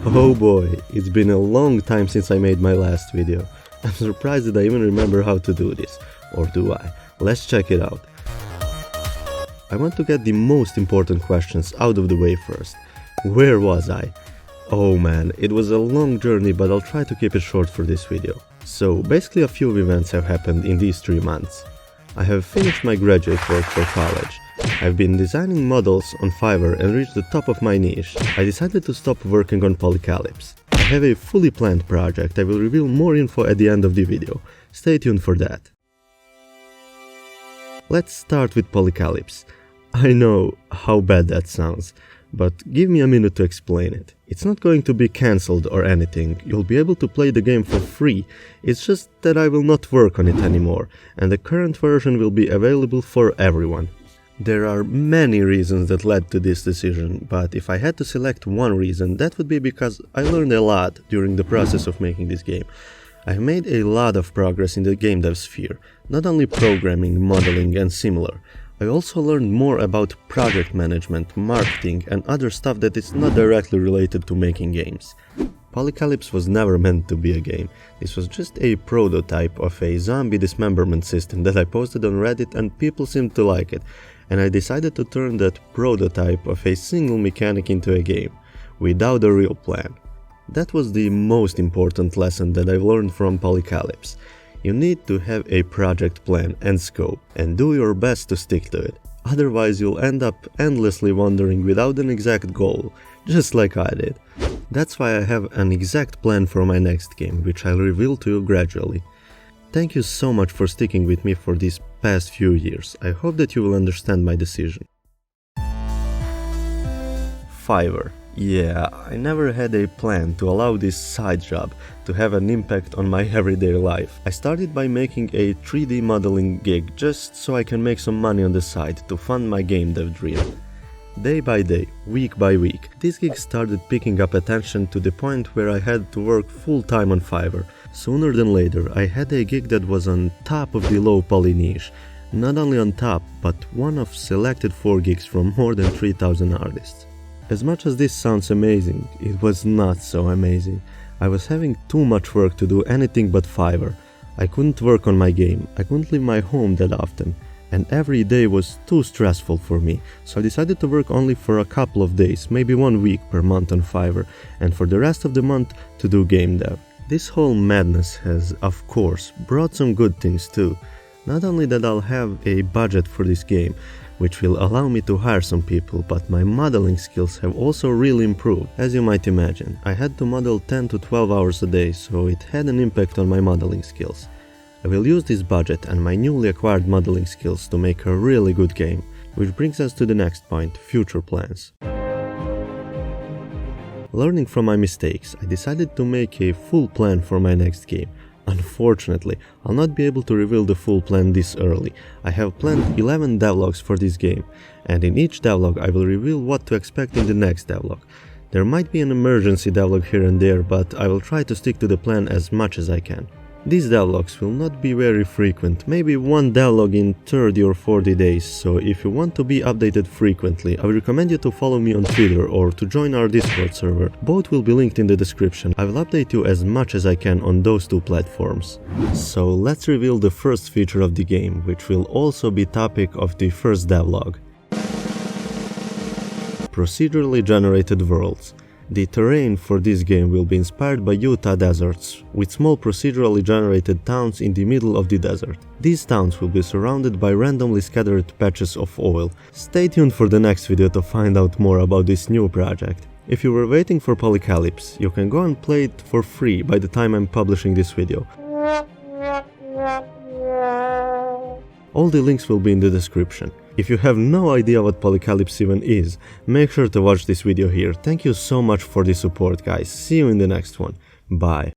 Oh boy, it's been a long time since I made my last video. I'm surprised that I even remember how to do this. Or do I? Let's check it out. I want to get the most important questions out of the way first. Where was I? Oh man, it was a long journey, but I'll try to keep it short for this video. So basically a few events have happened in these 3 months. I have finished my graduate work for college. I've been designing models on Fiverr and reached the top of my niche. I decided to stop working on Polycalypse. I have a fully planned project. I will reveal more info at the end of the video. Stay tuned for that. Let's start with Polycalypse. I know how bad that sounds, but give me a minute to explain it. It's not going to be cancelled or anything. You'll be able to play the game for free. It's just that I will not work on it anymore, and the current version will be available for everyone. There are many reasons that led to this decision, but if I had to select one reason, that would be because I learned a lot during the process of making this game. I have made a lot of progress in the game dev sphere, not only programming, modeling and similar. I also learned more about project management, marketing and other stuff that is not directly related to making games. Polycalypse was never meant to be a game. This was just a prototype of a zombie dismemberment system that I posted on Reddit and people seemed to like it, and I decided to turn that prototype of a single mechanic into a game, without a real plan. That was the most important lesson that I've learned from Polycalypse. You need to have a project plan and scope, and do your best to stick to it. Otherwise you'll end up endlessly wandering without an exact goal, just like I did. That's why I have an exact plan for my next game, which I'll reveal to you gradually. Thank you so much for sticking with me for these past few years. I hope that you will understand my decision. Fiverr. Yeah, I never had a plan to allow this side job to have an impact on my everyday life. I started by making a 3D modeling gig just so I can make some money on the side to fund my game dev dream. Day by day, week by week, this gig started picking up attention to the point where I had to work full-time on Fiverr. Sooner than later, I had a gig that was on top of the low poly niche. Not only on top, but one of selected 4 gigs from more than 3,000 artists. As much as this sounds amazing, it was not so amazing. I was having too much work to do anything but Fiverr. I couldn't work on my game, I couldn't leave my home that often, and every day was too stressful for me, so I decided to work only for a couple of days, maybe 1 week per month on Fiverr, and for the rest of the month to do game dev. This whole madness has, of course, brought some good things too. Not only that I'll have a budget for this game, which will allow me to hire some people, but my modeling skills have also really improved. As you might imagine, I had to model 10 to 12 hours a day, so it had an impact on my modeling skills. I will use this budget and my newly acquired modeling skills to make a really good game, which brings us to the next point, future plans. Learning from my mistakes, I decided to make a full plan for my next game. Unfortunately, I'll not be able to reveal the full plan this early. I have planned 11 devlogs for this game, and in each devlog I will reveal what to expect in the next devlog. There might be an emergency devlog here and there, but I will try to stick to the plan as much as I can. These devlogs will not be very frequent, maybe 1 devlog in 30 or 40 days, so if you want to be updated frequently, I would recommend you to follow me on Twitter or to join our Discord server. Both will be linked in the description. I will update you as much as I can on those 2 platforms. So let's reveal the first feature of the game, which will also be topic of the first devlog. Procedurally generated worlds. The terrain for this game will be inspired by Utah deserts, with small procedurally generated towns in the middle of the desert. These towns will be surrounded by randomly scattered patches of oil. Stay tuned for the next video to find out more about this new project. If you were waiting for Polycalypse, you can go and play it for free by the time I'm publishing this video. All the links will be in the description. If you have no idea what Polycalypse even is, make sure to watch this video here. Thank you so much for the support, guys. See you in the next one. Bye.